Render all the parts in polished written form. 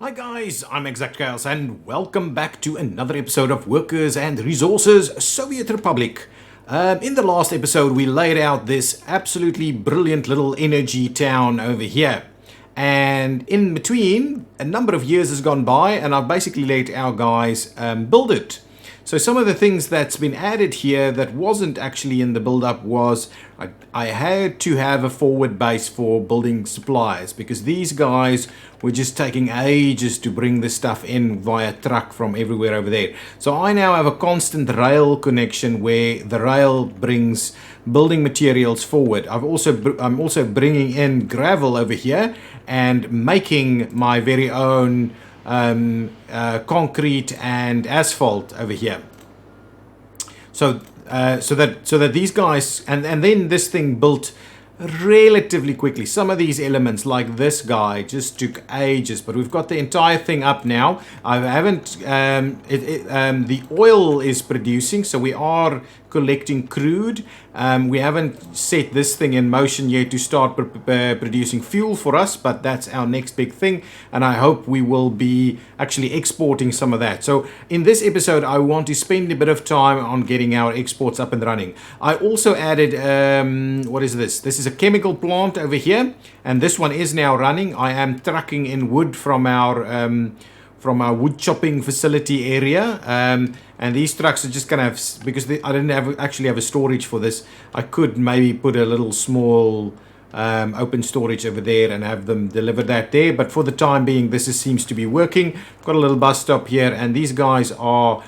Hi guys, I'm ExactChaos and welcome back to another episode of Workers and Resources Soviet Republic. In the last episode we laid out this absolutely brilliant little energy town over here. And in between, a number of years has gone by and I've basically let our guys build it. So some of the things that's been added here that wasn't actually in the build-up was I had to have a forward base for building supplies because these guys were just taking ages to bring the stuff in via truck from everywhere over there. So I now have a constant rail connection where the rail brings building materials forward. I'm also bringing in gravel over here and making my very own concrete and asphalt over here. So that these guys and then this thing built relatively quickly. Some of these elements, like this guy, just took ages, but we've got the entire thing up now. I haven't the oil is producing, so we are collecting crude. We haven't set this thing in motion yet to start producing fuel for us, but that's our next big thing, and I hope we will be actually exporting some of that. So in this episode I want to spend a bit of time on getting our exports up and running. I also added what is this? This is a chemical plant over here, and this one is now running. I am trucking in wood from our wood chopping facility area, and these trucks are just gonna have, because I didn't actually have a storage for this, I could maybe put a little small open storage over there and have them deliver that there, but for the time being this seems to be working. Got a little bus stop here and these guys are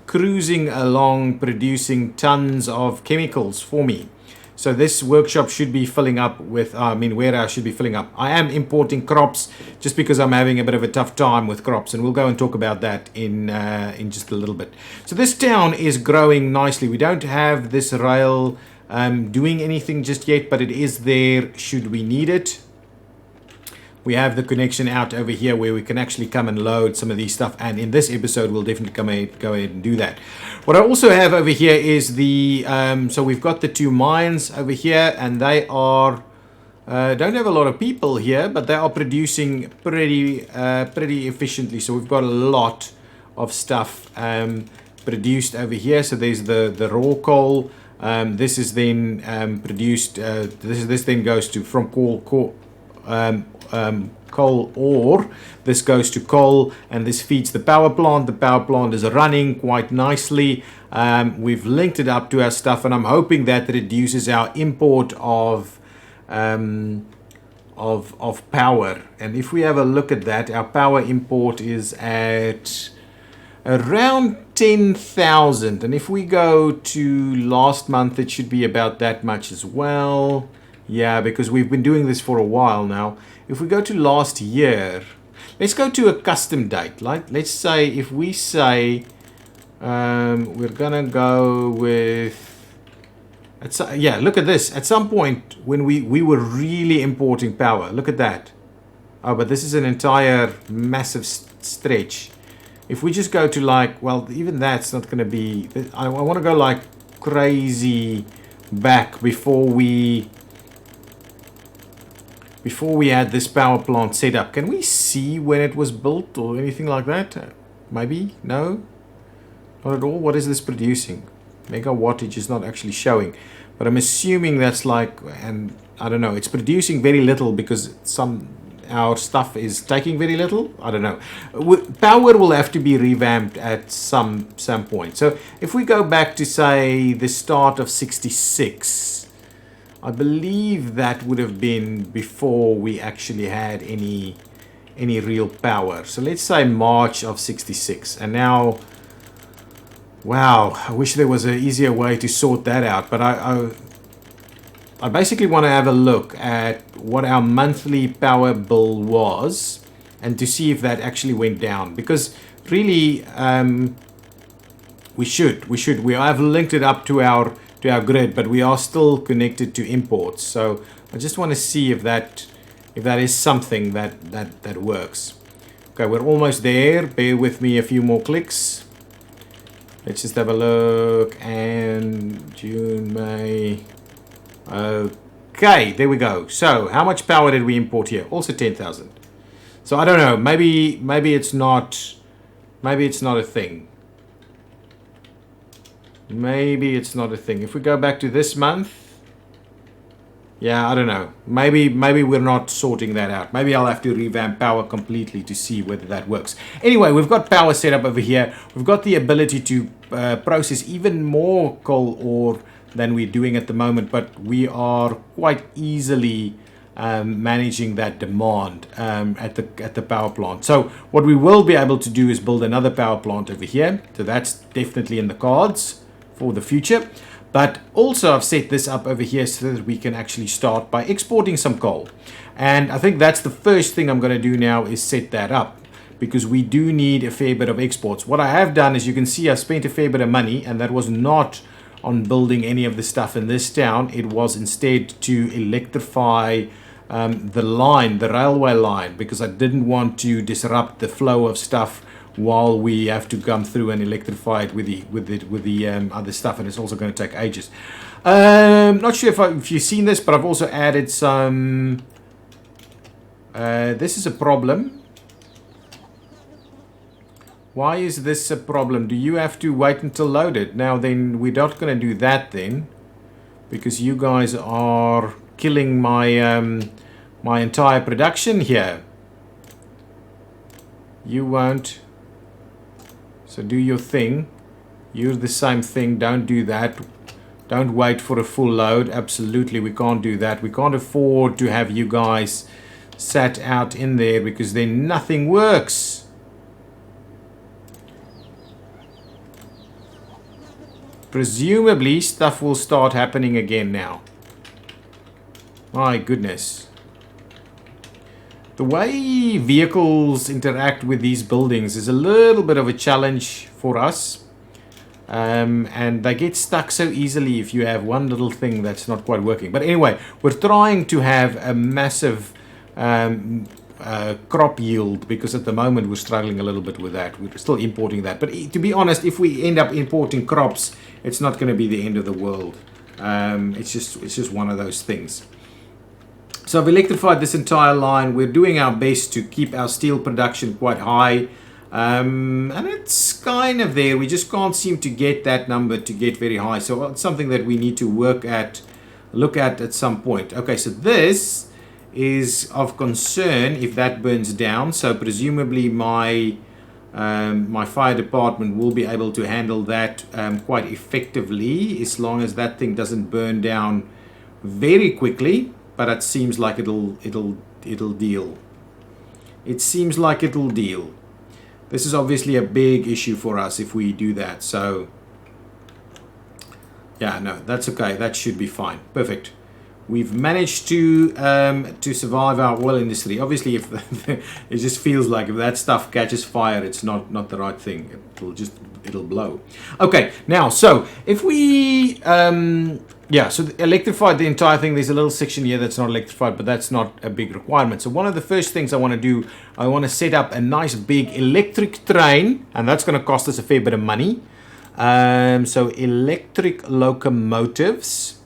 cruising along producing tons of chemicals for me. So this workshop should be filling up with, warehouse should be filling up. I am importing crops just because I'm having a bit of a tough time with crops, and we'll go and talk about that in just a little bit. So this town is growing nicely. We don't have this rail doing anything just yet, but it is there should we need it. We have the connection out over here where we can actually come and load some of these stuff, and in this episode we'll definitely go ahead and do that. What I also have over here is the so we've got the two mines over here, and they are don't have a lot of people here, but they are producing pretty efficiently. So we've got a lot of stuff produced over here. So there's the raw coal. This is then produced. This then goes to from coal ore. This goes to coal, and this feeds the power plant. The power plant is running quite nicely. We've linked it up to our stuff, and I'm hoping that reduces our import of power. And if we have a look at that, our power import is at around 10,000, and if we go to last month it should be about that much as well. Yeah, because we've been doing this for a while now. If we go to last year, let's go to a custom date. Like, let's say if we say we're gonna go with, yeah, look at this. At some point when we were really importing power, look at that. Oh, but this is an entire massive stretch. If we just go to like, well, even that's not gonna be, I want to go like crazy back before we had this power plant set up. Can we see when it was built or anything like that? Maybe? No? Not at all? What is this producing? Mega wattage is not actually showing, but I'm assuming that's like, and I don't know, it's producing very little because our stuff is taking very little. I don't know. Power will have to be revamped at some point. So if we go back to say the start of 66, I believe that would have been before we actually had any real power. So let's say March of 66, and now, wow, I wish there was an easier way to sort that out, but I basically want to have a look at what our monthly power bill was and to see if that actually went down, because really we have linked it up to our grid, but we are still connected to imports. So I just want to see if that is something that works. Okay, we're almost there. Bear with me a few more clicks. Let's just have a look. And June, May. Okay, there we go. So how much power did we import here? Also 10,000. So I don't know. Maybe it's not. Maybe it's not a thing. Maybe it's not a thing. If we go back to this month. Yeah, I don't know. Maybe we're not sorting that out. Maybe I'll have to revamp power completely to see whether that works. Anyway, we've got power set up over here. We've got the ability to process even more coal ore than we're doing at the moment, but we are quite easily managing that demand at the power plant. So what we will be able to do is build another power plant over here. So that's definitely in the cards for the future. But also I've set this up over here so that we can actually start by exporting some coal. And I think that's the first thing I'm going to do now is set that up, because we do need a fair bit of exports. What I have done is, you can see I spent a fair bit of money, and that was not on building any of the stuff in this town. It was instead to electrify the line, the railway line, because I didn't want to disrupt the flow of stuff while we have to come through and electrify it with the other stuff, and it's also going to take ages. Not sure if you've seen this, but I've also added some. This is a problem. Why is this a problem? Do you have to wait until loaded? Now then, we're not going to do that then, because you guys are killing my my entire production here. You won't. So do your thing. Use the same thing. Don't do that. Don't wait for a full load. Absolutely, we can't do that. We can't afford to have you guys sat out in there, because then nothing works. Presumably, stuff will start happening again now. My goodness. The way vehicles interact with these buildings is a little bit of a challenge for us. And they get stuck so easily if you have one little thing that's not quite working. But anyway, we're trying to have a massive crop yield, because at the moment we're struggling a little bit with that. We're still importing that. But to be honest, if we end up importing crops, it's not going to be the end of the world. It's just one of those things. So I've electrified this entire line. We're doing our best to keep our steel production quite high. And it's kind of there. We just can't seem to get that number to get very high. So it's something that we need to look at some point. Okay, so this is of concern if that burns down. So presumably my fire department will be able to handle that quite effectively, as long as that thing doesn't burn down very quickly. But it seems like it'll deal. It seems like it'll deal. This is obviously a big issue for us if we do that. So yeah, no, that's okay. That should be fine. Perfect. We've managed to survive our oil industry. Obviously, if it just feels like if that stuff catches fire, it's not the right thing. It'll blow. Okay, now so if we so electrified the entire thing. There's a little section here that's not electrified, but that's not a big requirement. So one of the first things I want to do, I want to set up a nice big electric train, and that's going to cost us a fair bit of money. So electric locomotives.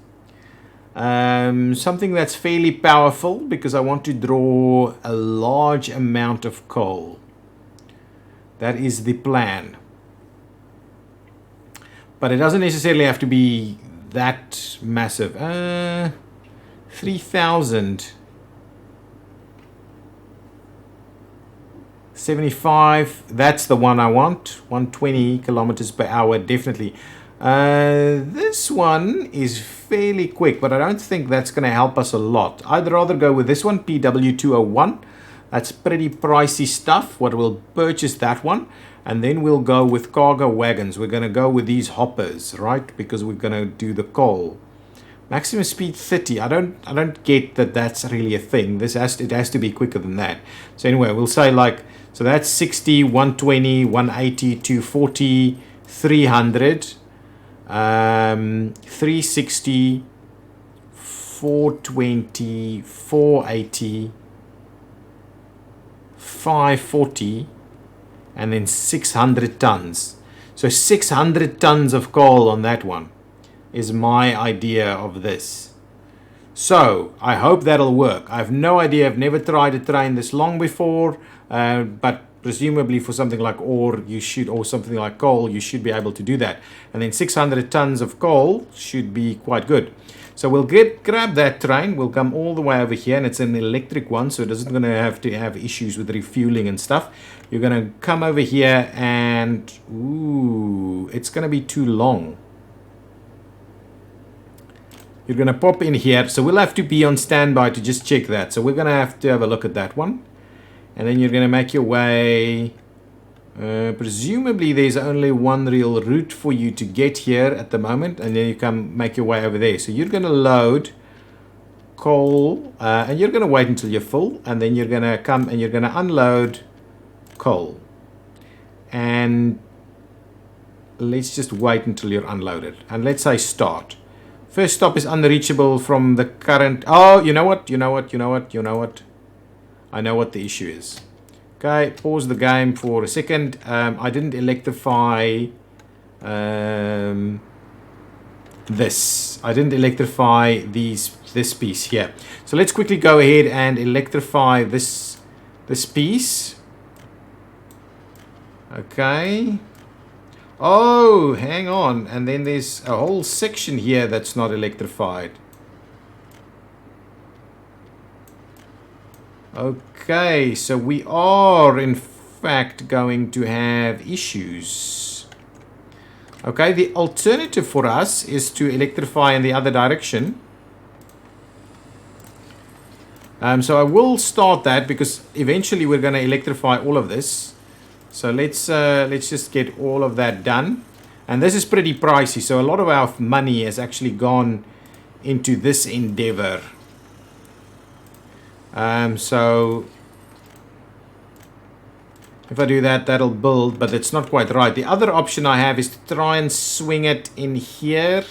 Something that's fairly powerful, because I want to draw a large amount of coal. That is the plan. But it doesn't necessarily have to be that massive. 3,000. 75. That's the one I want. 120 kilometers per hour, definitely. This one is fairly quick, but I don't think that's going to help us a lot. I'd rather go with this one, PW201. That's pretty pricey stuff. We'll purchase that one, and then we'll go with cargo wagons. We're going to go with these hoppers, right? Because we're going to do the coal. Maximum speed 30. I don't get that that's really a thing. It has to be quicker than that. So anyway, we'll say so that's 60, 120, 180, 240, 300. 360, 420, 480, 540, and then 600 tons. So 600 tons of coal on that one is my idea of this. So I hope that'll work. I have no idea. I've never tried a train this long before, but presumably for something like ore, you should, or something like coal, you should be able to do that. And then 600 tons of coal should be quite good. So we'll grab that train. We'll come all the way over here, and it's an electric one, so it isn't going to have issues with refueling and stuff. You're going to come over here, and ooh, it's going to be too long. You're going to pop in here, so we'll have to be on standby to just check that. So we're going to have a look at that one. And then you're going to make your way. Presumably there's only one real route for you to get here at the moment. And then you come make your way over there. So you're going to load coal. And you're going to wait until you're full. And then you're going to come and you're going to unload coal. And let's just wait until you're unloaded. And let's say start. First stop is unreachable from the current... Oh, you know what? I know what the issue is. Okay, pause the game for a second. I didn't electrify this. I didn't electrify this piece here. So let's quickly go ahead and electrify this piece. Okay. Oh, hang on. And then there's a whole section here that's not electrified. Okay, so we are in fact going to have issues. Okay, the alternative for us is to electrify in the other direction. So I will start that because eventually we're going to electrify all of this. So let's just get all of that done. And this is pretty pricey, so a lot of our money has actually gone into this endeavor. So if I do that, that'll build, but it's not quite right. The other option I have is to try and swing it in here.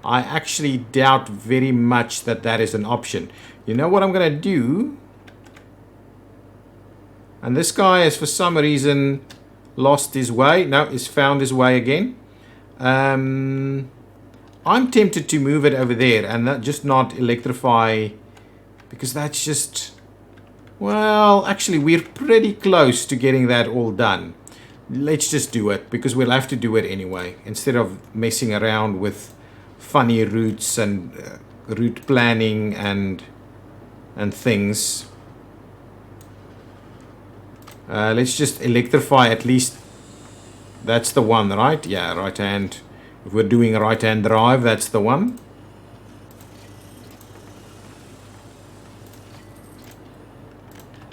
I actually doubt very much that that is an option. You know what I'm going to do? And this guy has for some reason lost his way. No, he's found his way again. I'm tempted to move it over there and just not electrify, because that's just... Well, actually, we're pretty close to getting that all done. Let's just do it, because we'll have to do it anyway, instead of messing around with funny routes and route planning and things. Let's just electrify at least. That's the one, right? Yeah, right hand. If we're doing a right hand drive, that's the one.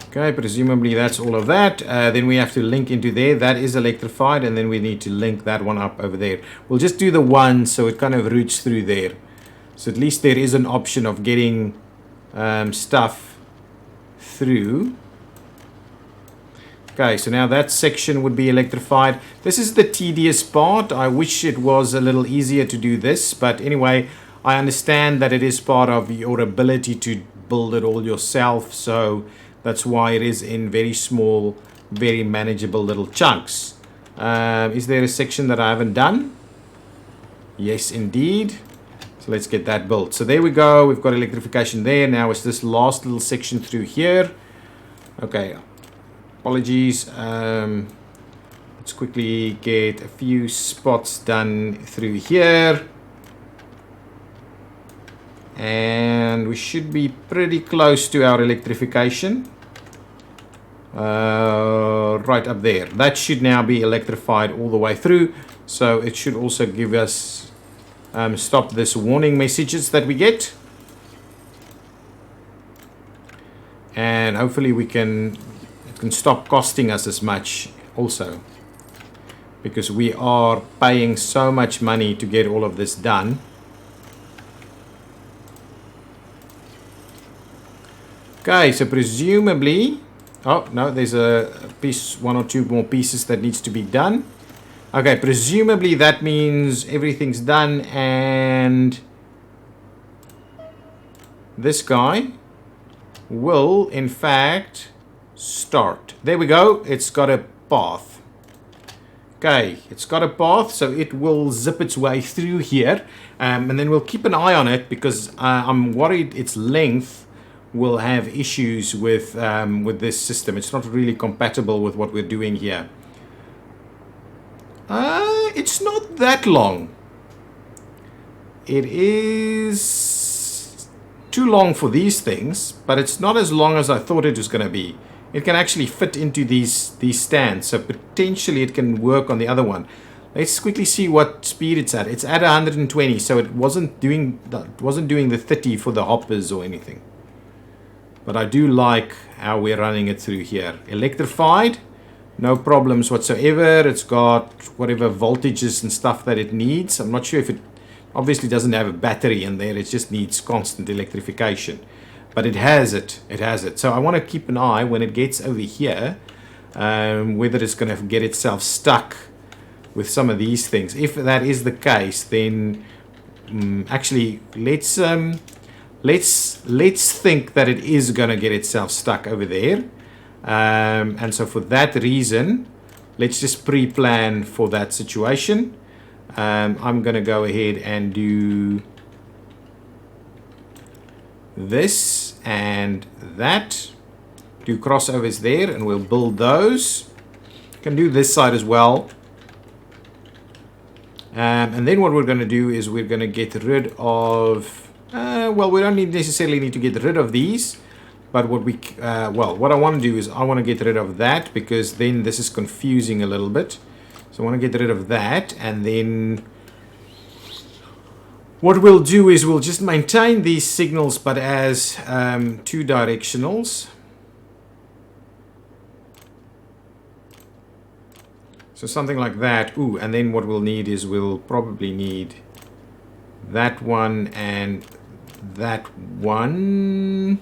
Okay, presumably that's all of that. Then we have to link into there. That is electrified, and then we need to link that one up over there. We'll just do the one so it kind of routes through there. So at least there is an option of getting stuff through. Okay, so now that section would be electrified. This is the tedious part. I wish it was a little easier to do this, but anyway, I understand that it is part of your ability to build it all yourself, so that's why it is in very small, very manageable little chunks. Is there a section that I haven't done? Yes, indeed. So let's get that built. So there we go. We've got electrification there. Now it's this last little section through here. Okay. Apologies. Let's quickly get a few spots done through here. And we should be pretty close to our electrification. Right up there. That should now be electrified all the way through. So it should also give us stop this warning messages that we get. And hopefully we can stop costing us as much also, because we are paying so much money to get all of this done. Okay, so presumably, oh no, there's a piece, one or two more pieces that needs to be done. Okay, presumably that means everything's done, and this guy will in fact start. There we go. It's got a path. Okay, it's got a path, so it will zip its way through here, and then we'll keep an eye on it because I'm worried its length will have issues with this system. It's not really compatible with what we're doing here. It's not that long. It is too long for these things, but it's not as long as I thought it was going to be. It can actually fit into these stands, so potentially it can work on the other one. Let's quickly see what speed it's at. It's at 120, so it wasn't doing the 30 for the hoppers or anything. But I do like how we're running it through here. Electrified, no problems whatsoever. It's got whatever voltages and stuff that it needs. I'm not sure if it obviously doesn't have a battery in there. It just needs constant electrification. But it has it. It has it. So I want to keep an eye when it gets over here, whether it's going to get itself stuck with some of these things. If that is the case, then actually let's think that it is going to get itself stuck over there. And so for that reason, let's just pre-plan for that situation. I'm going to go ahead and do this and that. Do crossovers there, and we'll build those. Can do this side as well. And then what we're going to do is we're going to get rid of... well, we don't necessarily need to get rid of these. But what what I want to do is I want to get rid of that, because then this is confusing a little bit. So I want to get rid of that, and then what we'll do is we'll just maintain these signals, but as two directionals. So something like that. Ooh, and then what we'll need is we'll probably need that one and that one.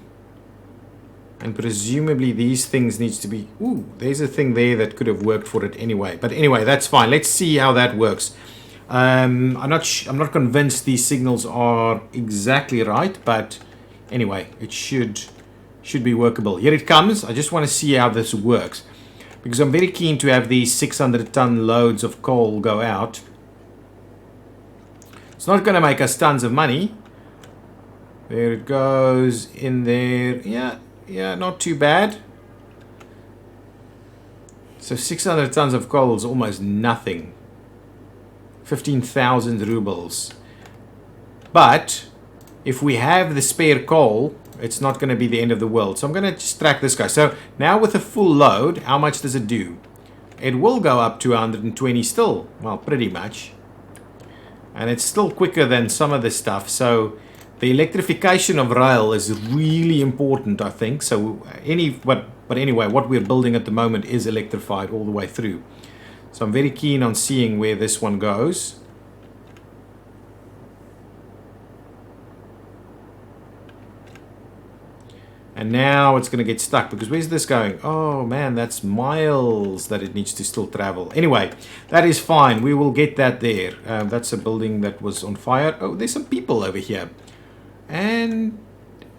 And presumably these things needs to be... Ooh, there's a thing there that could have worked for it anyway. But anyway, that's fine. Let's see how that works. I'm not convinced these signals are exactly right, but anyway, it should be workable. Here it comes. I just want to see how this works, because I'm very keen to have these 600-ton loads of coal go out. It's not going to make us tons of money. There it goes in there. Yeah, not too bad. So 600 tons of coal is almost nothing. 15,000 rubles. But if we have the spare coal, it's not going to be the end of the world. So I'm going to just track this guy. So now with a full load, how much does it do? It will go up to 120 still. Well, pretty much. And it's still quicker than some of this stuff. So the electrification of rail is really important, I think. So but anyway, what we're building at the moment is electrified all the way through. So I'm very keen on seeing where this one goes. And now it's going to get stuck, because where's this going? Oh man, that's miles that it needs to still travel. Anyway, that is fine. We will get that there. That's a building that was on fire. Oh, there's some people over here. And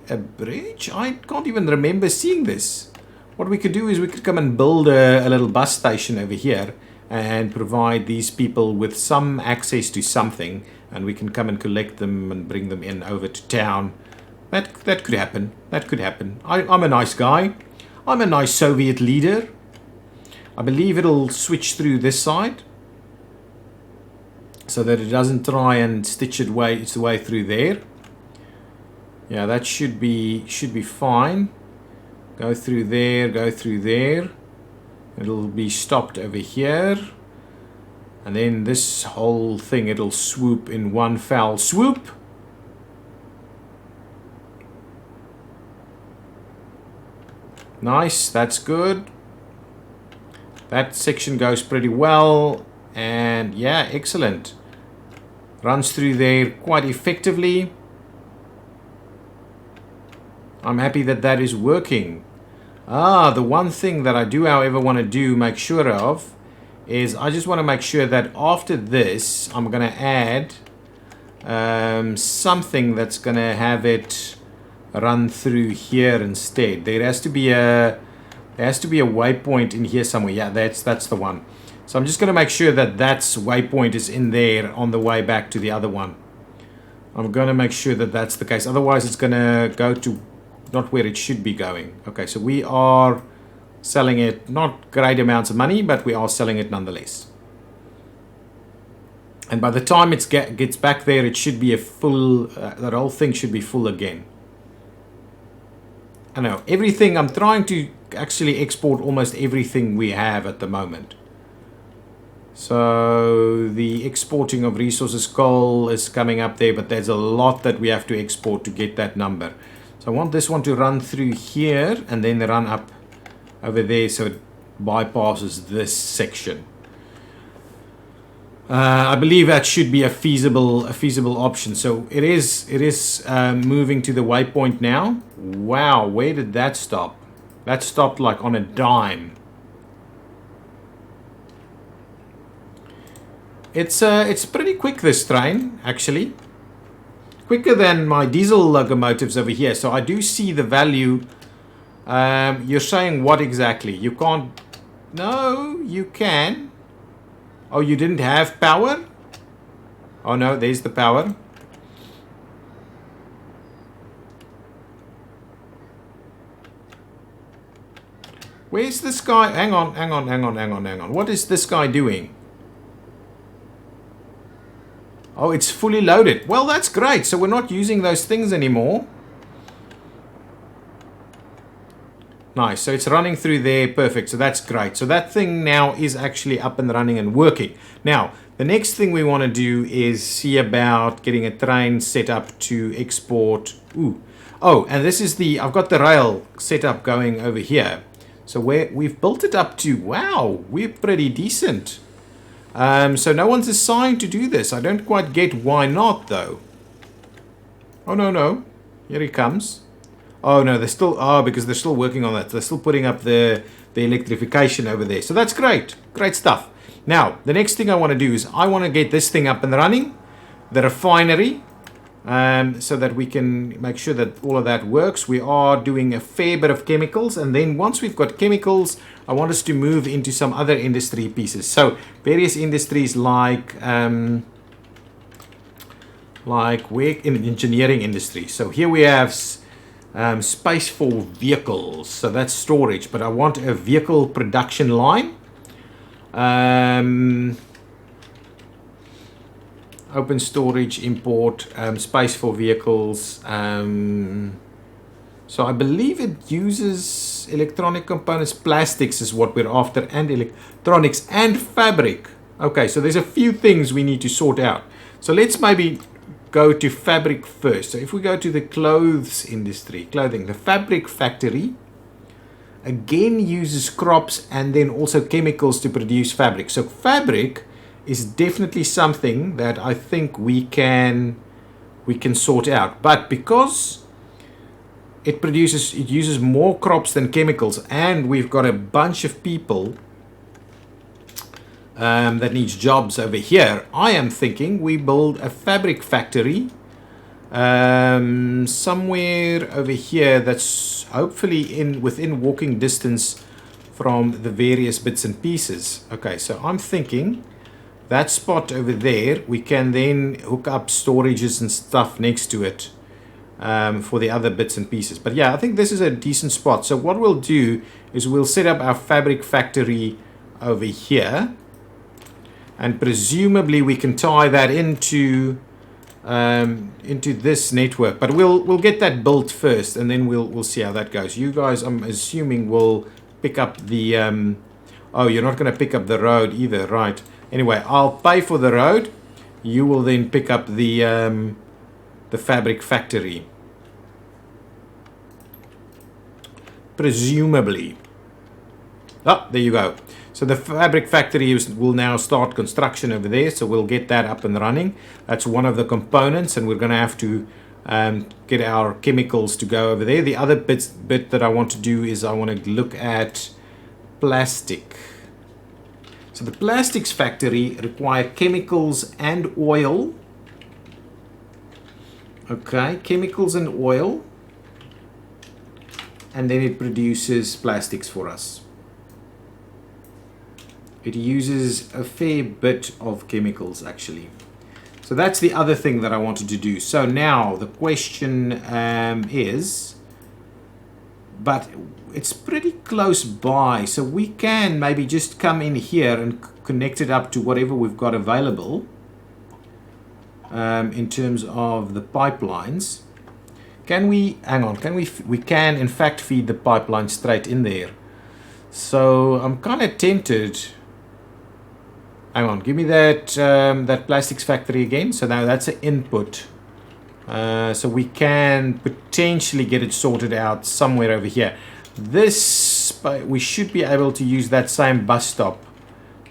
a bridge? I can't even remember seeing this. What we could do is we could come and build a little bus station over here and provide these people with some access to something, and we can come and collect them and bring them in over to town. That could happen. That could happen. I'm a nice guy. I'm a nice Soviet leader. I believe it'll switch through this side so that it doesn't try and stitch its way through there. Yeah, that should be fine. Go through there, go through there. It'll be stopped over here. And then this whole thing, it'll swoop in one foul swoop. Nice, that's good. That section goes pretty well. And yeah, excellent. Runs through there quite effectively. I'm happy that that is working. The one thing that I do, however, want to make sure of is I just want to make sure that after this, I'm going to add something that's going to have it run through here instead. There has to be a waypoint in here somewhere. Yeah, that's the one. So I'm just going to make sure that that's waypoint is in there on the way back to the other one. I'm going to make sure that that's the case. Otherwise, it's going to go to not where it should be going. Okay, so we are selling it, not great amounts of money, but we are selling it nonetheless. And by the time it gets back there, it should be a full, that whole thing should be full again. I know, everything, I'm trying to actually export almost everything we have at the moment. So the exporting of resources coal is coming up there, but there's a lot that we have to export to get that number. So I want this one to run through here and then run up over there so it bypasses this section. I believe that should be a feasible option. So it is moving to the waypoint now. Wow, where did that stop? That stopped like on a dime. It's pretty quick, this train, actually. Quicker than my diesel locomotives over here. So I do see the value. You're saying what exactly? You can't... No, you can. Oh, you didn't have power? Oh no, there's the power. Where's this guy? Hang on. What is this guy doing? Oh, it's fully loaded. Well, that's great. So we're not using those things anymore. Nice. So it's running through there. Perfect. So that's great. So that thing now is actually up and running and working. Now, the next thing we want to do is see about getting a train set up to export. Ooh. Oh, and this is the... I've got the rail set up going over here. So we've built it up to... Wow, we're pretty decent. So no one's assigned to do this. I don't quite get why not, though. Oh, no. Here he comes. Oh, no, they're still... Oh, because they're still working on that. They're still putting up the electrification over there. So that's great. Great stuff. Now, the next thing I want to do is I want to get this thing up and running. The refinery. So that we can make sure that all of that works. We are doing a fair bit of chemicals. And then once we've got chemicals, I want us to move into some other industry pieces. So, various industries like where in engineering industry. So here we have... space for vehicles, so that's storage, but I want a vehicle production line. Open storage, import, space for vehicles. So I believe it uses electronic components. Plastics is what we're after, and electronics and fabric. Okay, so there's a few things we need to sort out. So let's maybe go to fabric first. So if we go to the clothes industry, the fabric factory again uses crops and then also chemicals to produce fabric. So fabric is definitely something that I think we can sort out. But because it uses more crops than chemicals, and we've got a bunch of people that needs jobs over here, I am thinking we build a fabric factory somewhere over here that's hopefully within walking distance from the various bits and pieces. Okay, so I'm thinking that spot over there, we can then hook up storages and stuff next to it for the other bits and pieces. But yeah, I think this is a decent spot. So what we'll do is we'll set up our fabric factory over here. And presumably we can tie that into this network. But we'll get that built first, and then we'll see how that goes. You guys, I'm assuming, will pick up the... oh, you're not going to pick up the road either, right? Anyway, I'll pay for the road. You will then pick up the fabric factory. Presumably. Oh, there you go. So the fabric factory will now start construction over there. So we'll get that up and running. That's one of the components, and we're going to have to get our chemicals to go over there. The other bit that I want to do is I want to look at plastic. So the plastics factory require chemicals and oil. Okay, chemicals and oil. And then it produces plastics for us. It uses a fair bit of chemicals actually. So that's the other thing that I wanted to do. So now the question is, but it's pretty close by, so we can maybe just come in here and connect it up to whatever we've got available in terms of the pipelines. Can we, hang on, we can in fact feed the pipeline straight in there. So I'm kind of tempted. Hang on, give me that that plastics factory again. So now that's an input. So we can potentially get it sorted out somewhere over here. This, we should be able to use that same bus stop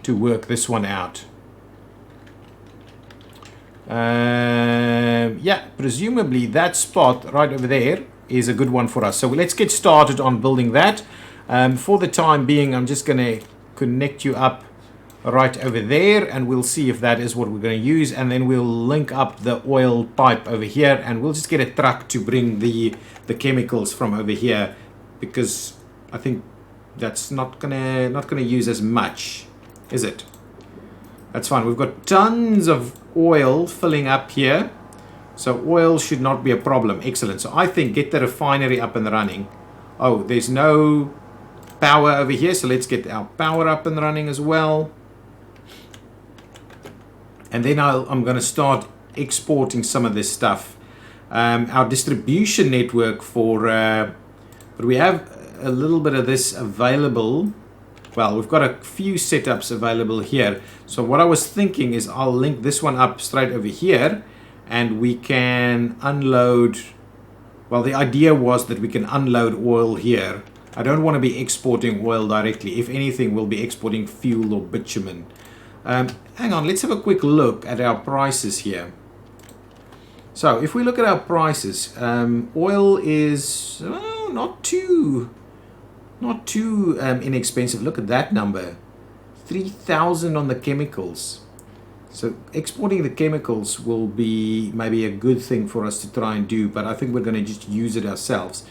to work this one out. Yeah, presumably that spot right over there is a good one for us. So let's get started on building that. For the time being, I'm just going to connect you up right over there, and we'll see if that is what we're going to use, and then we'll link up the oil pipe over here, and we'll just get a truck to bring the chemicals from over here, because I think that's not gonna use as much, is it? That's fine. We've got tons of oil filling up here, so oil should not be a problem. Excellent. So I think get the refinery up and running. Oh, there's no power over here, so let's get our power up and running as well. And then I'm going to start exporting some of this stuff. Our distribution network for, but we have a little bit of this available. Well, we've got a few setups available here. So what I was thinking is I'll link this one up straight over here, and we can unload. Well, the idea was that we can unload oil here. I don't want to be exporting oil directly. If anything, we'll be exporting fuel or bitumen. Hang on, let's have a quick look at our prices here. So if we look at our prices, oil is not too inexpensive. Look at that number, 3,000 on the chemicals. So exporting the chemicals will be maybe a good thing for us to try and do, but I think we're going to just use it ourselves.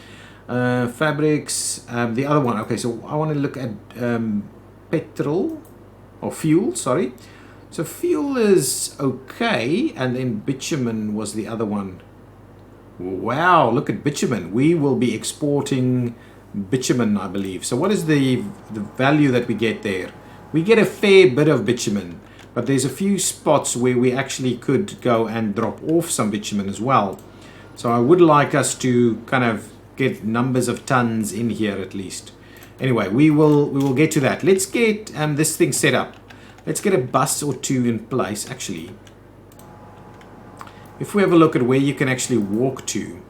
Fabrics, the other one. Okay, so I want to look at petrol. Or fuel, sorry. So fuel is okay, and then bitumen was the other one. Wow, look at bitumen. We will be exporting bitumen, I believe. So what is the value that we get there? We get a fair bit of bitumen, but there's a few spots where we actually could go and drop off some bitumen as well. So I would like us to kind of get numbers of tons in here at least. Anyway, we will get to that. Let's get this thing set up. Let's get a bus or two in place. Actually, if we have a look at where you can actually walk to,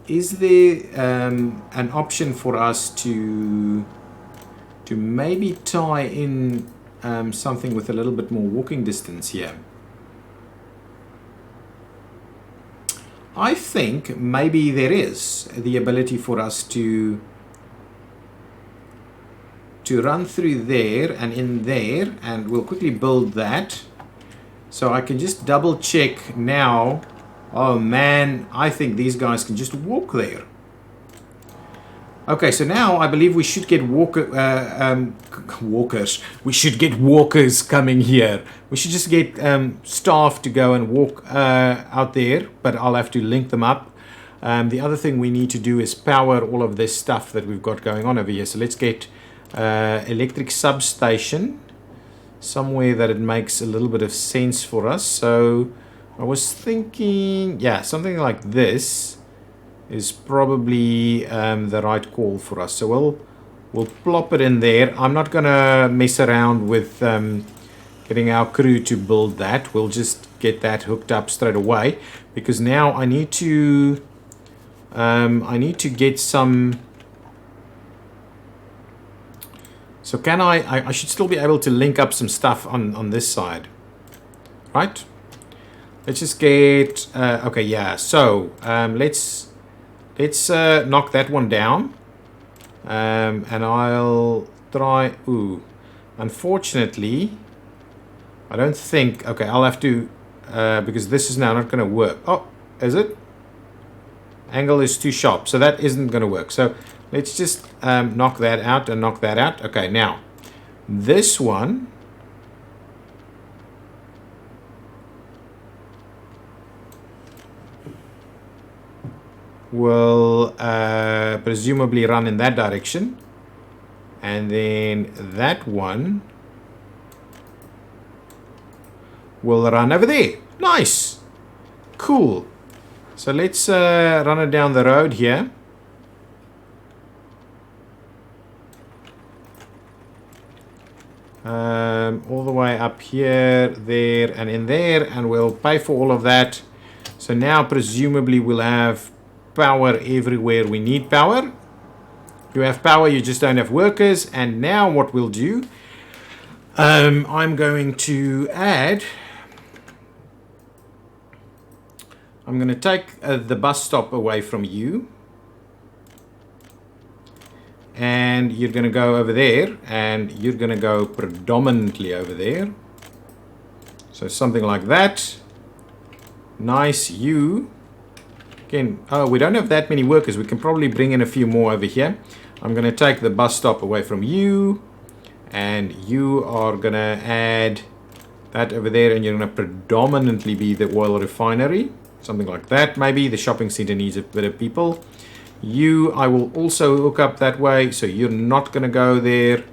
is there an option for us to maybe tie in something with a little bit more walking distance here? I think maybe there is the ability for us to run through there and in there, and we'll quickly build that. So I can just double check now. Oh man, I think these guys can just walk there. Okay, so now I believe we should get walkers. We should get walkers coming here. We should just get staff to go and walk out there, but I'll have to link them up. The other thing we need to do is power all of this stuff that we've got going on over here. So let's get electric substation somewhere that it makes a little bit of sense for us. So I was thinking, yeah, something like this is probably the right call for us. So we'll plop it in there. I'm not gonna mess around with getting our crew to build that. We'll just get that hooked up straight away, because now I need to get some. So can I should still be able to link up some stuff on this side, right? Let's just get, okay, yeah, so let's knock that one down, and I'll try, unfortunately, I don't think, okay, I'll have to, because this is now not going to work. Oh, is it? Angle is too sharp, so that isn't going to work. So let's just knock that out and knock that out. Okay, now This one will presumably run in that direction, and then that one will run over there. Nice, cool. So let's run it down the road here. All the way up here, there, and in there, and we'll pay for all of that. So now presumably we'll have power everywhere we need power. You have power, you just don't have workers. And now what we'll do, I'm going to add, I'm going to take the bus stop away from you, and you're going to go over there, and you're going to go predominantly over there. So something like that. Nice. You again, oh, we don't have that many workers. We can probably bring in a few more over here. I'm going to take the bus stop away from you, and you are going to add that over there, and you're going to predominantly be the oil refinery, something like that. Maybe the shopping center needs a bit of people. You, I will also hook up that way, so you're not going to go there.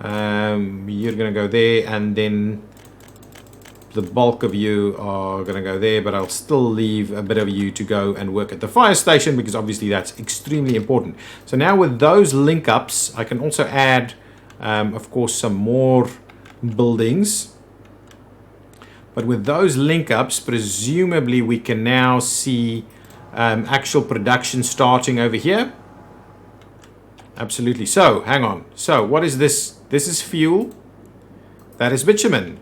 You're going to go there, and then the bulk of you are going to go there, but I'll still leave a bit of you to go and work at the fire station, because obviously that's extremely important. So now with those link ups, I can also add, of course, some more buildings. But with those link ups, presumably we can now see actual production starting over here. Absolutely. So hang on. So what is this? This is fuel. That is bitumen.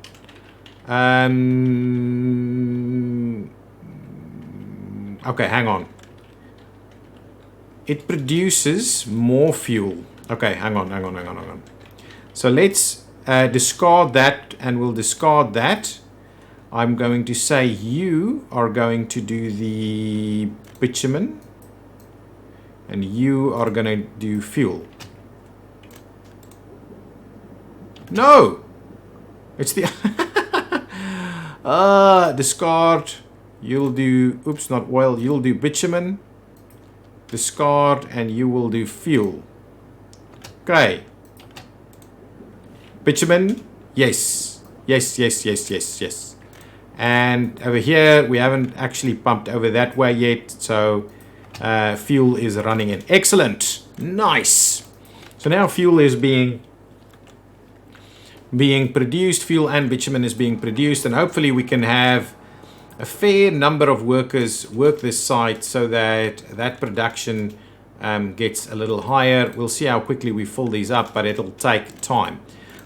Okay, hang on. It produces more fuel. Okay, hang on. So let's discard that, and we'll discard that. I'm going to say you are going to do the bitumen, and you are going to do fuel. No! It's the... discard. You'll do... Oops, not oil. You'll do bitumen. Discard, and you will do fuel. Okay. Bitumen. Yes. Yes. And over here, we haven't actually pumped over that way yet. So fuel is running in. Excellent. Nice. So now fuel is being produced. Fuel and bitumen is being produced. And hopefully we can have a fair number of workers work this site so that that production gets a little higher. We'll see how quickly we fill these up, but it'll take time.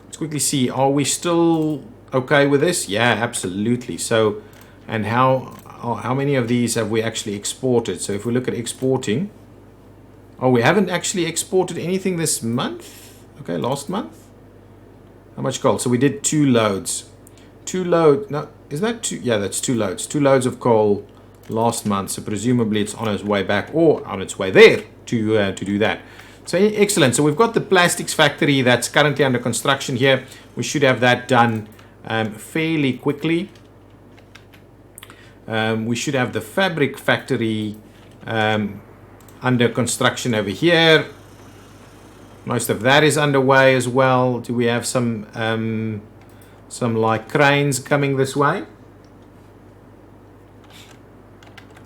Let's quickly see. Are we still okay with this? Yeah, absolutely. So, and how many of these have we actually exported? So if we look at exporting, oh, we haven't actually exported anything this month. Okay, last month. How much coal? So we did 2 loads. 2 load. No, is that 2? Yeah, that's 2 loads. 2 loads of coal last month. So presumably it's on its way back or on its way there to do that. So excellent. So we've got the plastics factory that's currently under construction here. We should have that done fairly quickly. We should have the fabric factory under construction over here. Most of that is underway as well. Do we have some like cranes coming this way?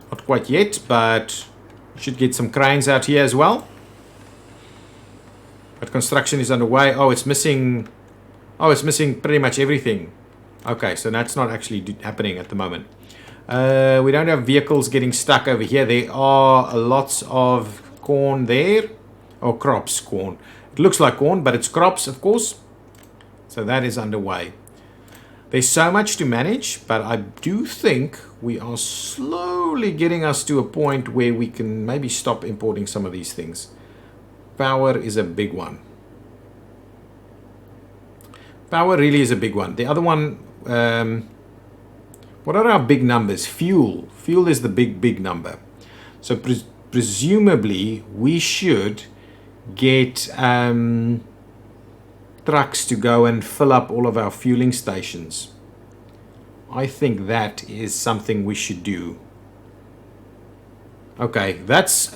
Not quite yet, but should get some cranes out here as well. But construction is underway. Oh, it's missing. Oh, it's missing pretty much everything. Okay, so that's not actually happening at the moment. We don't have vehicles getting stuck over here. There are lots of corn there. Oh, crops, corn. It looks like corn, but it's crops, of course. So that is underway. There's so much to manage, but I do think we are slowly getting us to a point where we can maybe stop importing some of these things. Power is a big one. Power really is a big one. The other one, what are our big numbers? Fuel. Fuel is the big number. So presumably we should get trucks to go and fill up all of our fueling stations. I think that is something we should do. Okay, that's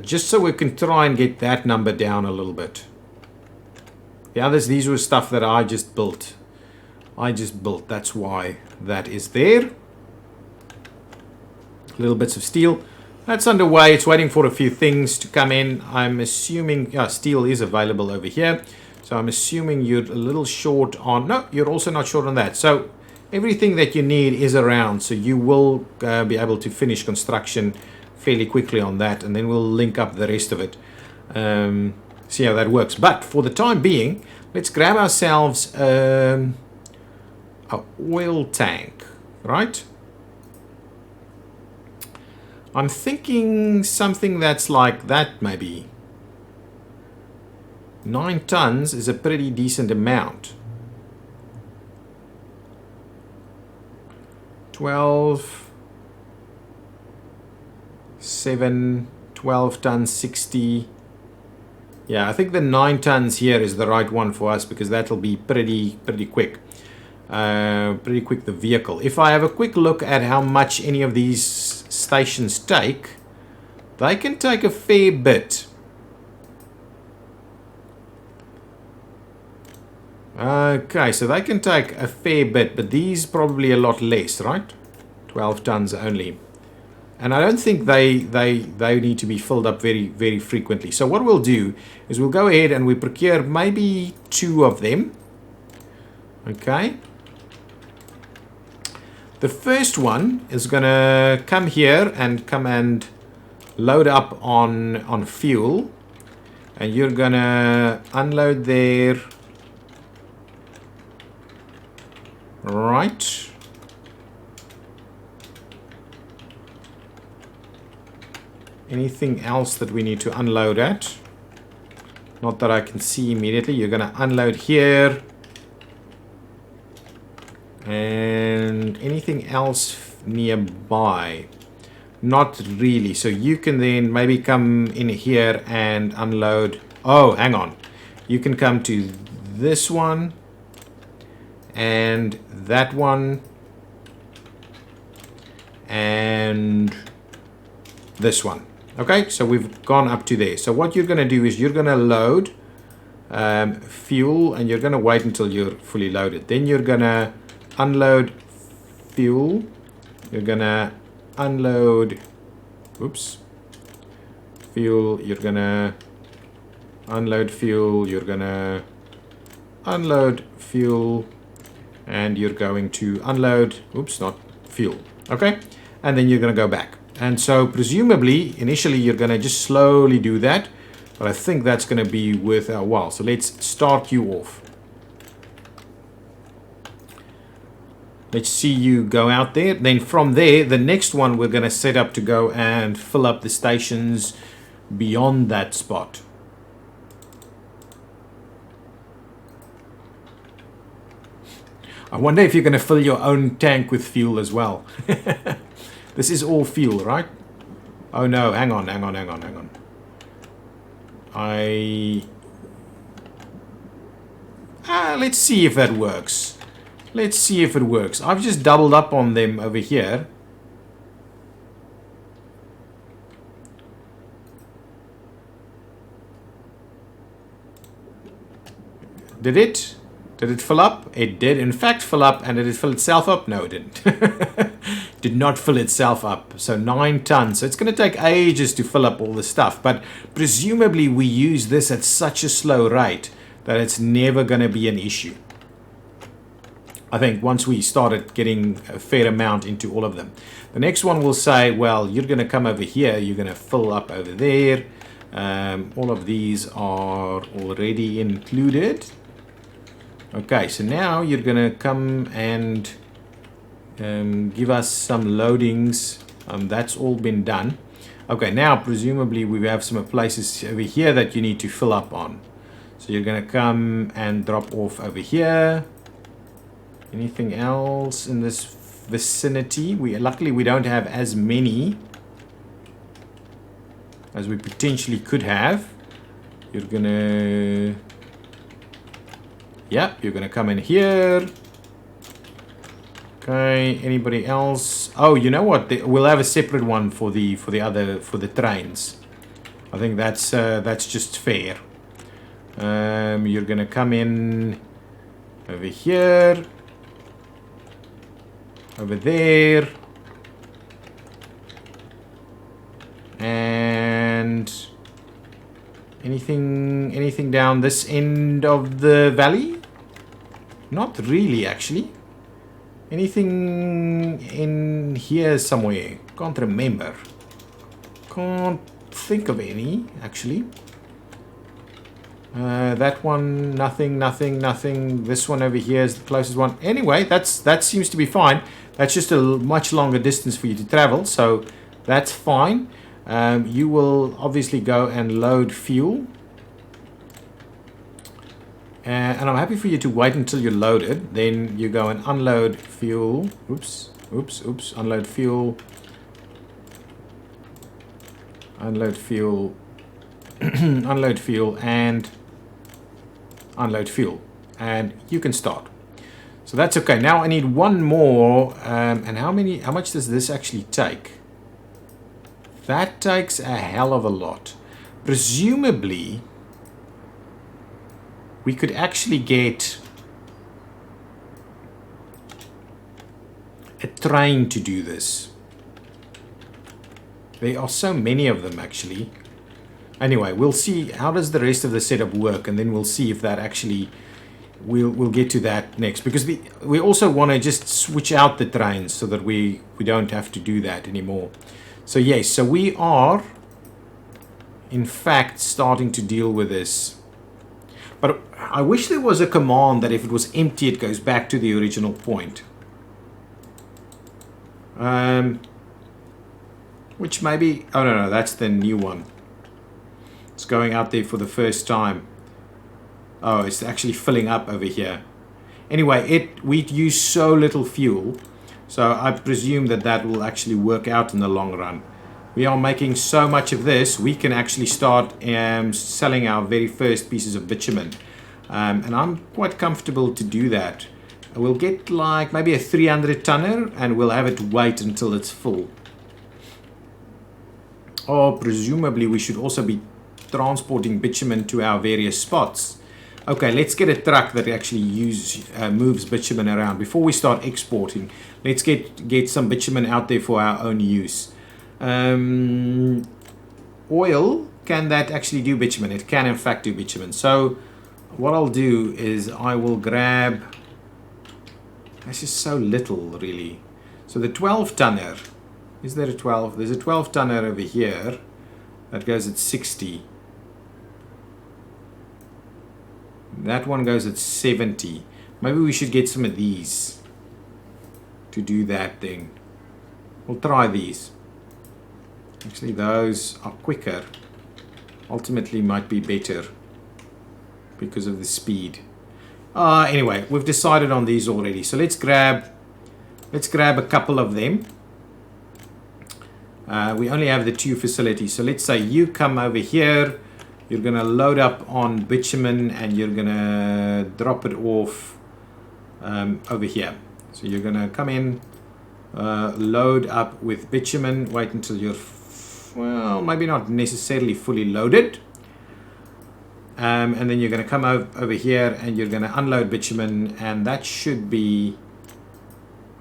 just so we can try and get that number down a little bit. The others, these were stuff that I just built. That's why that is there. Little bits of steel. That's underway. It's waiting for a few things to come in. I'm assuming steel is available over here. So I'm assuming you're a little short on... No, you're also not short on that. So everything that you need is around. So you will be able to finish construction fairly quickly on that. And then we'll link up the rest of it. See how that works. But for the time being, let's grab ourselves an oil tank. Right? I'm thinking something that's like that maybe. 9 tons is a pretty decent amount. 12, 7, 12 tons, 60. Yeah, I think the 9 tons here is the right one for us because that'll be pretty quick. Pretty quick, the vehicle. If I have a quick look at how much any of these stations take, they can take a fair bit. Okay, so they can take a fair bit, but these probably a lot less, right? 12 tons only. And I don't think they need to be filled up very frequently. So what we'll do is we'll go ahead and we procure maybe 2 of them. Okay. The first one is going to come here and come and load up on fuel. And you're going to unload there. Right. Anything else that we need to unload at? Not that I can see immediately. You're going to unload here. And anything else nearby? Not really. So you can then maybe come in here and unload. Oh, hang on. You can come to this one. And that one. And this one. Okay, so we've gone up to there. So what you're going to do is you're going to load fuel. And you're going to wait until you're fully loaded. Then you're going to unload fuel. You're gonna unload fuel. You're gonna unload fuel. You're gonna unload fuel, and you're going to unload not fuel. Okay, and then you're gonna go back. And so presumably initially you're gonna just slowly do that, but I think that's gonna be worth a while. So let's start you off. Let's see you go out there. Then from there, the next one we're going to set up to go and fill up the stations beyond that spot. I wonder if you're going to fill your own tank with fuel as well. This is all fuel, right? Oh no, hang on. Let's see if that works. Let's see if it works. I've just doubled up on them over here. Did it? Did it fill up? It did in fact fill up. And did it fill itself up? No, it didn't. Did not fill itself up. So 9 tons. So it's going to take ages to fill up all this stuff. But presumably we use this at such a slow rate that it's never going to be an issue. I think once we started getting a fair amount into all of them. The next one will say, well, you're going to come over here. You're going to fill up over there. All of these are already included. Okay, so now you're going to come and give us some loadings. That's all been done. Okay, now presumably we have some places over here that you need to fill up on. So you're going to come and drop off over here. Anything else in this vicinity? Luckily we don't have as many as we potentially could have. You're gonna Yeah, you're gonna come in here. Okay, anybody else? Oh, you know what? We'll have a separate one for the trains. I think that's just fair. You're gonna come in over here, over there, and anything down this end of the valley? Not really, actually. Anything in here somewhere? Can't remember. Can't think of any, actually. That one, nothing. This one over here is the closest one. Anyway, that seems to be fine. That's just a much longer distance for you to travel, so that's fine. You will obviously go and load fuel. And I'm happy for you to wait until you're loaded. Then you go and unload fuel. Oops. Unload fuel. Unload fuel. Unload fuel and unload fuel. And you can start. So that's okay. Now I need one more. And how much does this actually take? That takes a hell of a lot. Presumably, we could actually get a train to do this. There are so many of them, actually. Anyway, we'll see how does the rest of the setup work, and then we'll see if that actually... We'll get to that next. Because we also want to just switch out the trains so that we don't have to do that anymore. So yes, so we are, in fact, starting to deal with this. But I wish there was a command that if it was empty, it goes back to the original point. Which maybe... Oh, no, that's the new one. It's going out there for the first time. Oh, it's actually filling up over here. Anyway, we use so little fuel. So I presume that will actually work out in the long run. We are making so much of this, we can actually start selling our very first pieces of bitumen. And I'm quite comfortable to do that. We'll get like maybe a 300 tonner and we'll have it wait until it's full. Or presumably we should also be transporting bitumen to our various spots. Okay, let's get a truck that actually moves bitumen around. Before we start exporting, let's get some bitumen out there for our own use. Oil, can that actually do bitumen? It can in fact do bitumen. So what I'll do is I will grab... That's just so little, really. So the 12 tonner, is there a 12? There's a 12 tonner over here that goes at 60. That one goes at 70. Maybe we should get some of these to do that thing. We'll try these. Actually, those are quicker. Ultimately might be better because of the speed. Anyway, we've decided on these already. So let's grab a couple of them. We only have the 2 facilities. So let's say you come over here. You're going to load up on bitumen and you're going to drop it off over here. So you're going to come in, load up with bitumen, wait until you're, well, maybe not necessarily fully loaded. And then you're going to come over here and you're going to unload bitumen, and that should be,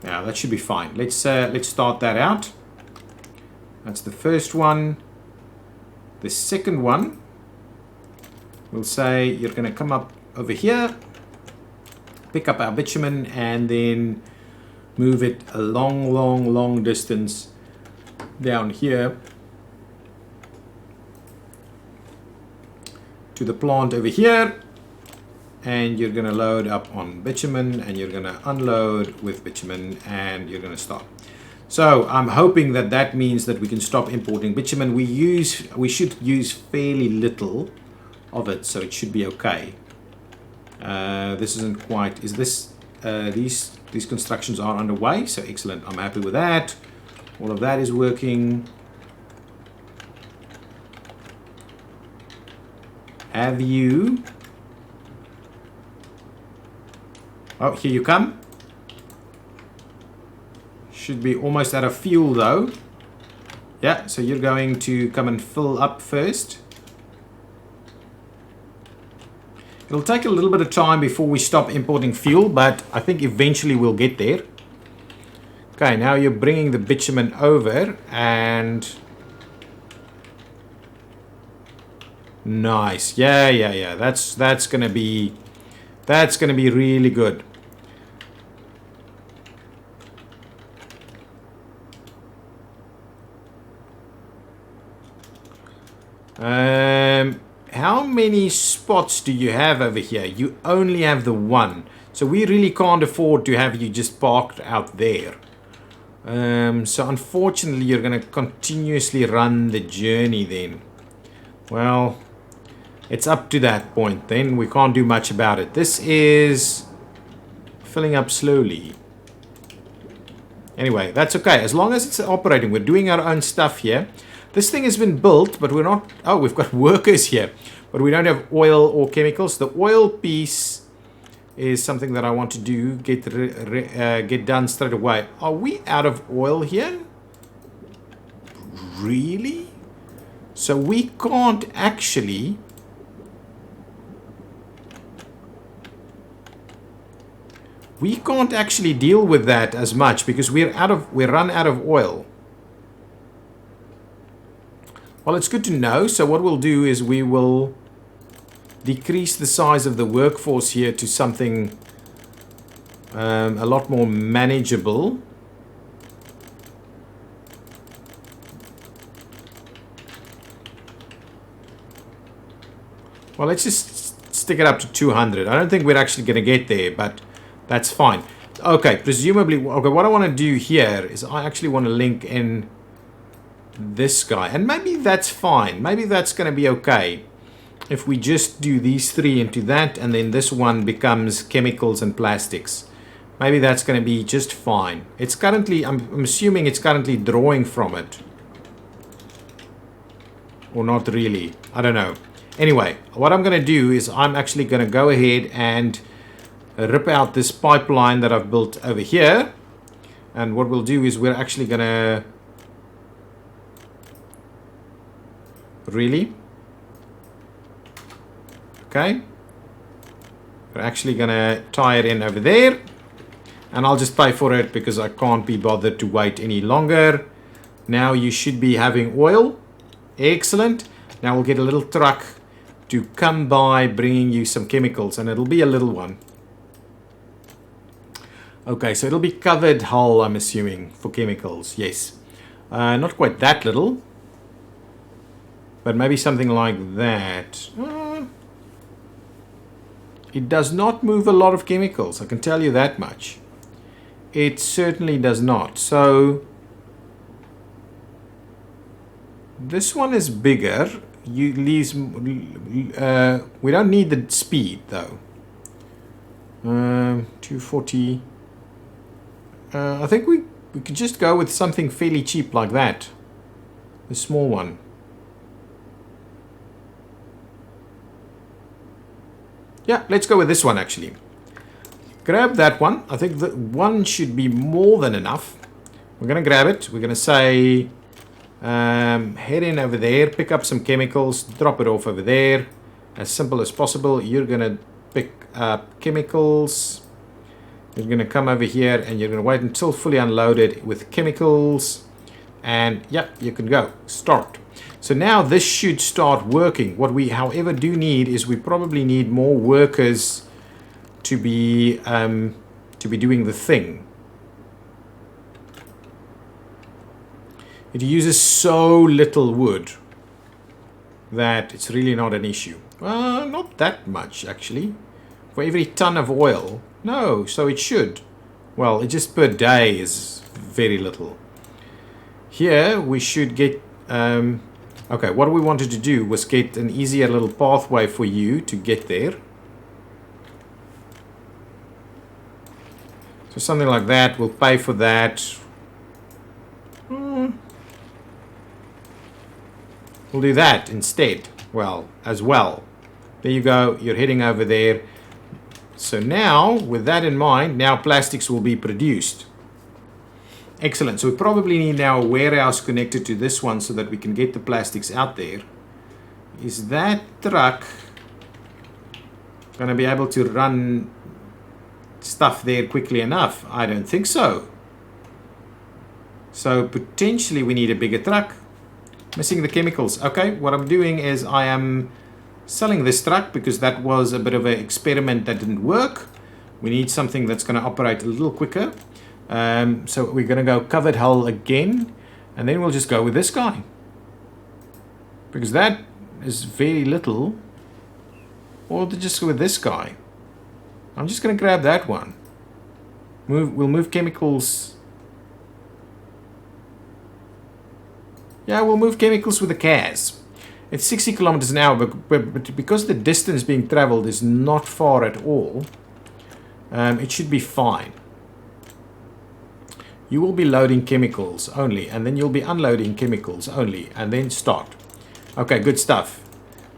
yeah, that should be fine. Let's start that out. That's the first one. The second one, we'll say you're going to come up over here, pick up our bitumen, and then move it a long distance down here to the plant over here, and you're going to load up on bitumen and you're going to unload with bitumen and you're going to stop. So I'm hoping that means that we can stop importing bitumen. We should use fairly little of it, so it should be okay. This isn't quite, is this, these constructions are underway, so excellent. I'm happy with that. All of that is working. Have you Oh, here you come. Should be almost out of fuel though. Yeah, so you're going to come and fill up first. It'll take a little bit of time before we stop importing fuel, but I think eventually we'll get there. Okay, now you're bringing the bitumen over and... Nice. Yeah. That's gonna be really good. How many spots do you have over here? You only have the one. So we really can't afford to have you just parked out there. So unfortunately you're going to continuously run the journey then. Well, it's up to that point then. We can't do much about it. This is filling up slowly. Anyway, that's okay. As long as it's operating, we're doing our own stuff here. This thing has been built, but we're not... Oh, we've got workers here. But we don't have oil or chemicals. The oil piece is something that I want to do. Get done straight away. Are we out of oil here? Really? So we can't actually... We can't actually deal with that as much because we run out of oil. Well, it's good to know. So what we'll do is we will decrease the size of the workforce here to something a lot more manageable. Well, let's just stick it up to 200. I don't think we're actually going to get there, but that's fine. Okay, presumably, okay, what I want to do here is I actually want to link in this guy, and maybe that's fine. Maybe that's going to be okay if we just do these three into that, and then this one becomes chemicals and plastics. Maybe that's going to be just fine. It's currently, I'm assuming it's currently drawing from it, or not really. I don't know. Anyway, what I'm going to do is I'm actually going to go ahead and rip out this pipeline that I've built over here, and what we'll do is we're actually going to... Really? Okay. We're actually going to tie it in over there. And I'll just pay for it because I can't be bothered to wait any longer. Now you should be having oil. Excellent. Now we'll get a little truck to come by bringing you some chemicals. And it'll be a little one. Okay, so it'll be covered hull, I'm assuming, for chemicals. Yes. Not quite that little. But maybe something like that. It does not move a lot of chemicals, I can tell you that much. It certainly does not. So this one is bigger. We don't need the speed though. 240. I think we could just go with something fairly cheap like that. The small one. Yeah, let's go with this one actually. Grab that one. I think that one should be more than enough. We're going to grab it. We're going to say, head in over there, pick up some chemicals, drop it off over there. As simple as possible. You're going to pick up chemicals. You're going to come over here and you're going to wait until fully unloaded with chemicals. And yeah, you can go. Start. So now this should start working. What we, however, do need is we probably need more workers to be doing the thing. It uses so little wood that it's really not an issue. Not that much actually. For every ton of oil. No, so it should. Well, it just per day is very little. Here we should get... okay, what we wanted to do was get an easier little pathway for you to get there. So something like that, we'll pay for that. We'll do that instead. Well, as well. There you go, you're heading over there. So now, with that in mind, now plastics will be produced. Excellent. So we probably need now a warehouse connected to this one so that we can get the plastics out there. Is that truck going to be able to run stuff there quickly enough? I don't think so. So potentially we need a bigger truck. Missing the chemicals. Okay, what I'm doing is I am selling this truck because that was a bit of an experiment that didn't work. We need something that's going to operate a little quicker. So we're going to go covered hull again, and then we'll just go with this guy because that is very little. Or just go with this guy. I'm just going to grab that one. We'll move chemicals. Yeah, we'll move chemicals with the CAS. It's 60 kilometers an hour, but because the distance being traveled is not far at all, it should be fine. You will be loading chemicals only, and then you'll be unloading chemicals only, and then start. Okay, good stuff.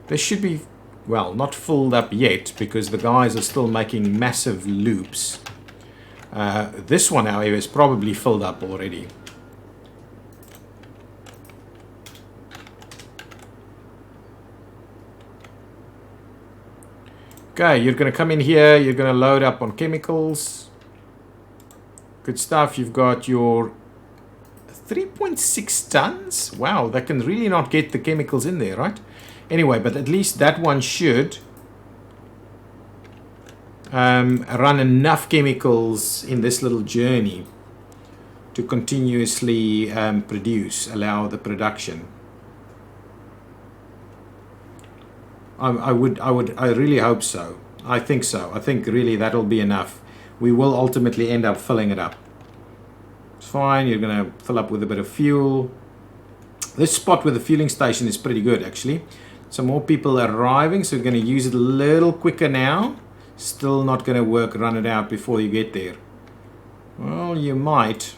This should be, well, not filled up yet, because the guys are still making massive loops. This one, however, is probably filled up already. Okay, you're going to come in here, you're going to load up on chemicals. Good stuff. You've got your 3.6 tons. Wow, that can really not get the chemicals in there, right? Anyway, but at least that one should run enough chemicals in this little journey to continuously allow the production. I really hope so. I think so. I think really that'll be enough. We will ultimately end up filling it up. It's fine. You're going to fill up with a bit of fuel. This spot with the fueling station is pretty good, actually. Some more people are arriving, so we're going to use it a little quicker now. Still not going to work, run it out before you get there. Well, you might.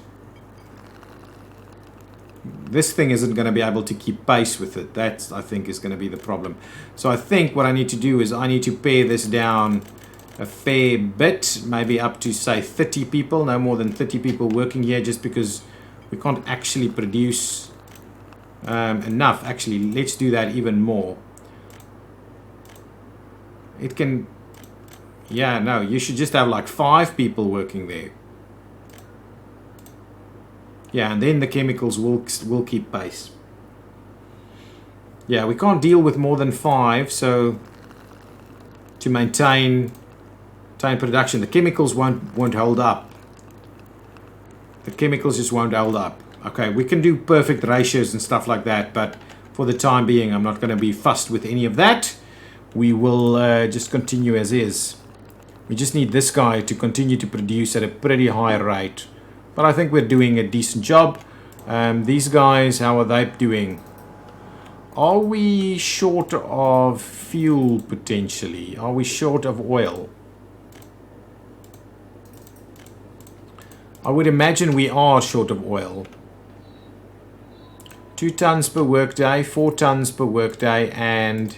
This thing isn't going to be able to keep pace with it. That, I think, is going to be the problem. So I think what I need to do is I need to pare this down a fair bit, maybe up to, say, 30 people, no more than 30 people working here, just because we can't actually produce enough. Actually, let's do that even more. It can, yeah, no, you should just have like 5 people working there. Yeah, and then the chemicals will keep pace. Yeah, we can't deal with more than 5, so to maintain production, the chemicals won't hold up. The chemicals just won't hold up. Okay, we can do perfect ratios and stuff like that, but for the time being, I'm not going to be fussed with any of that. We will just continue as is. We just need this guy to continue to produce at a pretty high rate. But I think we're doing a decent job. These guys, how are they doing? Are we short of fuel potentially? Are we short of oil? I would imagine we are short of oil. 2 tons per workday, 4 tons per workday, and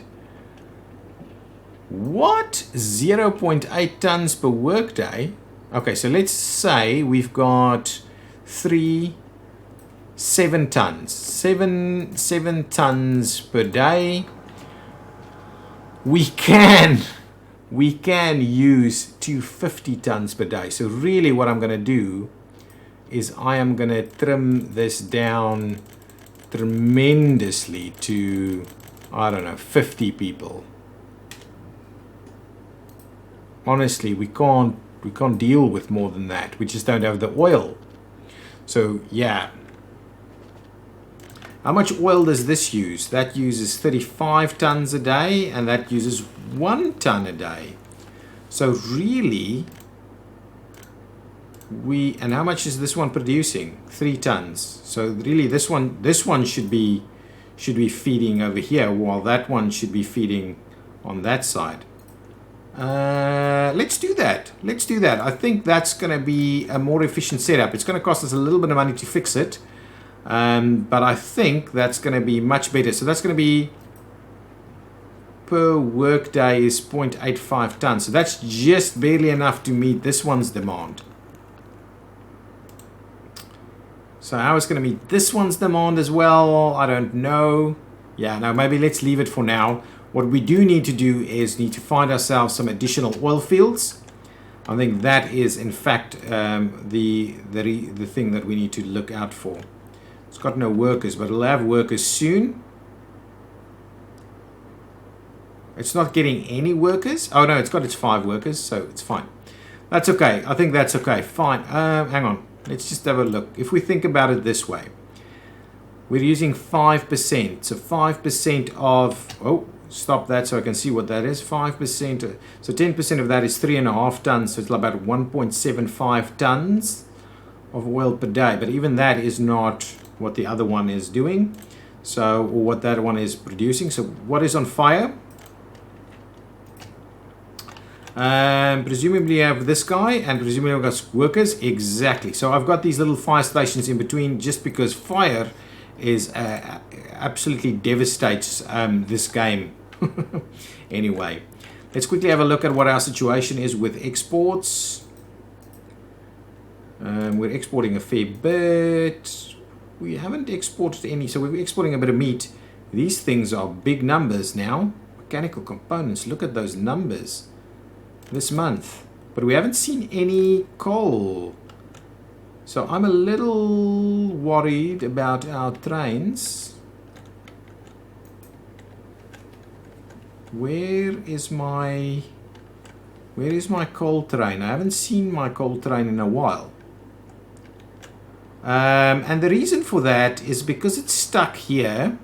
what? 0.8 tons per workday? Okay, so let's say we've got 7 tons. 7 tons per day. We can use 250 tons per day. So really what I'm going to do is I am going to trim this down tremendously to, I don't know, 50 people. Honestly, we can't deal with more than that. We just don't have the oil. So yeah. How much oil does this use? That uses 35 tons a day, and that uses 1 ton a day. So really, and how much is this one producing? 3 tons. So really, this one should be feeding over here, while that one should be feeding on that side. Let's do that. I think that's going to be a more efficient setup. It's going to cost us a little bit of money to fix it, but I think that's going to be much better. So that's going to be per workday is 0.85 tons. So that's just barely enough to meet this one's demand. So how is going to meet this one's demand as well? I don't know. Yeah, no, maybe let's leave it for now. What we do need to do is need to find ourselves some additional oil fields. I think that is, in fact, the thing that we need to look out for. It's got no workers, but it'll have workers soon. It's not getting any workers. Oh, no, it's got its 5 workers, so it's fine. That's okay. I think that's okay. Fine. Hang on. Let's just have a look. If we think about it this way, we're using 5%. So 5% of... Oh, stop that so I can see what that is. 5%. So 10% of that is 3.5 tons. So it's about 1.75 tons of oil per day. But even that is not what the other one is doing. So, or what that one is producing. So what is on fire? Presumably you have this guy, and presumably I've got workers. Exactly. So I've got these little fire stations in between, just because fire is absolutely devastates this game. Anyway, let's quickly have a look at what our situation is with exports. We're exporting a fair bit. We haven't exported any, so we're exporting a bit of meat. These things are big numbers now. Mechanical components, look at those numbers this month, but we haven't seen any coal, so I'm a little worried about our trains. Where is my coal train? I haven't seen my coal train in a while, and the reason for that is because it's stuck here.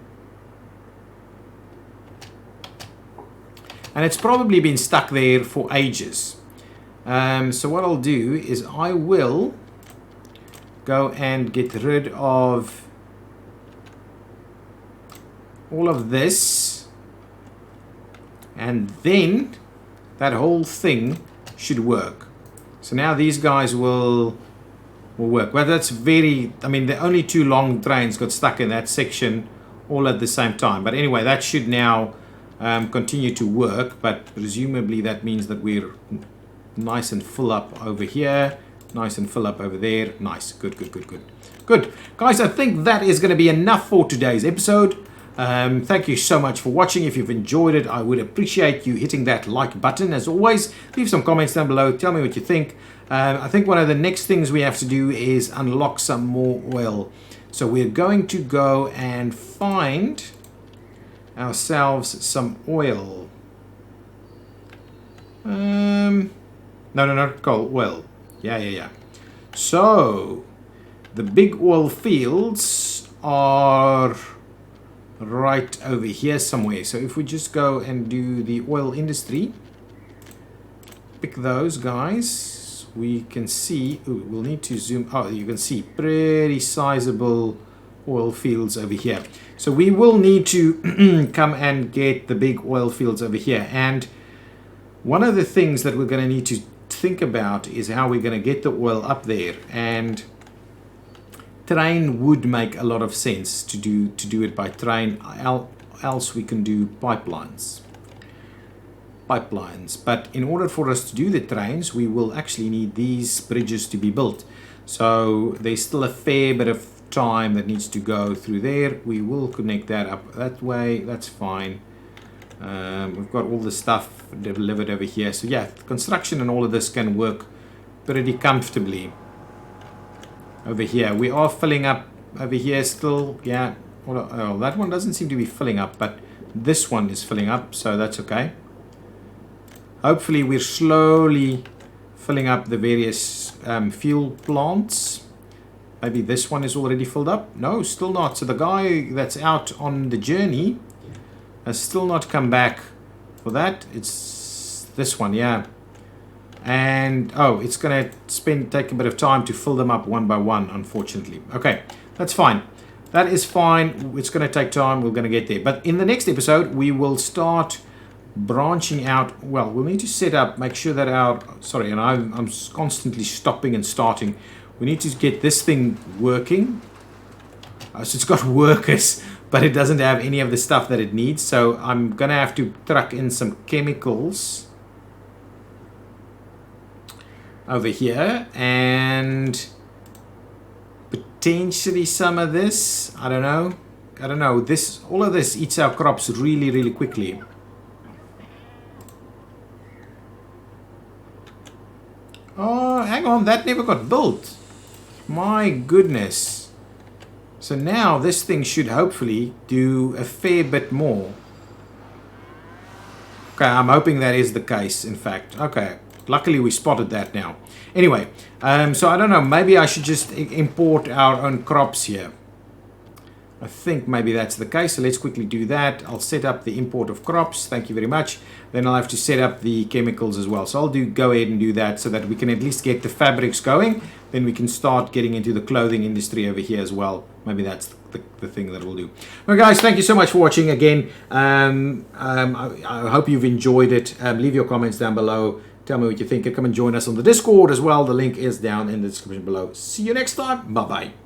And it's probably been stuck there for ages. So what I'll do is I will go and get rid of all of this. And then that whole thing should work. So now these guys will work. Well, that's very... I mean, the only 2 long trains got stuck in that section all at the same time. But anyway, that should now... continue to work, but presumably that means that we're nice and full up over here, nice and full up over there. Nice. Good. Guys, I think that is going to be enough for today's episode. Thank you so much for watching. If you've enjoyed it, I would appreciate you hitting that like button. As always, leave some comments down below. Tell me what you think. I think one of the next things we have to do is unlock some more oil. So we're going to go and find ourselves some oil. No, not coal, oil. Yeah. So the big oil fields are right over here somewhere. So if we just go and do the oil industry, pick those guys, we can see... Ooh, we'll need to zoom... Oh, you can see pretty sizable oil fields over here. So we will need to come and get the big oil fields over here. And one of the things that we're going to need to think about is how we're going to get the oil up there. And train would make a lot of sense to do it by train. Else we can do pipelines. But in order for us to do the trains, we will actually need these bridges to be built. So there's still a fair bit of time that needs to go through there. We will connect that up that way. That's fine. We've got all the stuff delivered over here. So yeah, construction and all of this can work pretty comfortably over here. We are filling up over here still. Yeah. Oh, that one doesn't seem to be filling up, but this one is filling up, so that's okay. Hopefully we're slowly filling up the various fuel plants. Maybe this one is already filled up. No, still not. So the guy that's out on the journey has still not come back for that. It's this one, yeah. And oh, it's gonna take a bit of time to fill them up one by one, unfortunately. Okay, that's fine. That is fine. It's gonna take time. We're gonna get there. But in the next episode, we will start branching out. Well, we'll need to set up, make sure that our... Sorry, and I'm constantly stopping and starting. We need to get this thing working. So it's got workers, but it doesn't have any of the stuff that it needs. So I'm going to have to truck in some chemicals over here, and potentially some of this. I don't know. This, all of this eats our crops really, really quickly. Oh, hang on, that never got built. My goodness. So now this thing should hopefully do a fair bit more. Okay, I'm hoping that is the case, in fact. Okay, luckily we spotted that now. Anyway, so I don't know, maybe I should just import our own crops here. I think maybe that's the case, so let's quickly do that. I'll set up the import of crops, thank you very much. Then I'll have to set up the chemicals as well. So I'll go ahead and do that so that we can at least get the fabrics going. Then we can start getting into the clothing industry over here as well. Maybe that's the thing that we'll do. Well, guys, thank you so much for watching again. I hope you've enjoyed it. Leave your comments down below. Tell me what you think, and come and join us on the Discord as well. The link is down in the description below. See you next time. Bye-bye.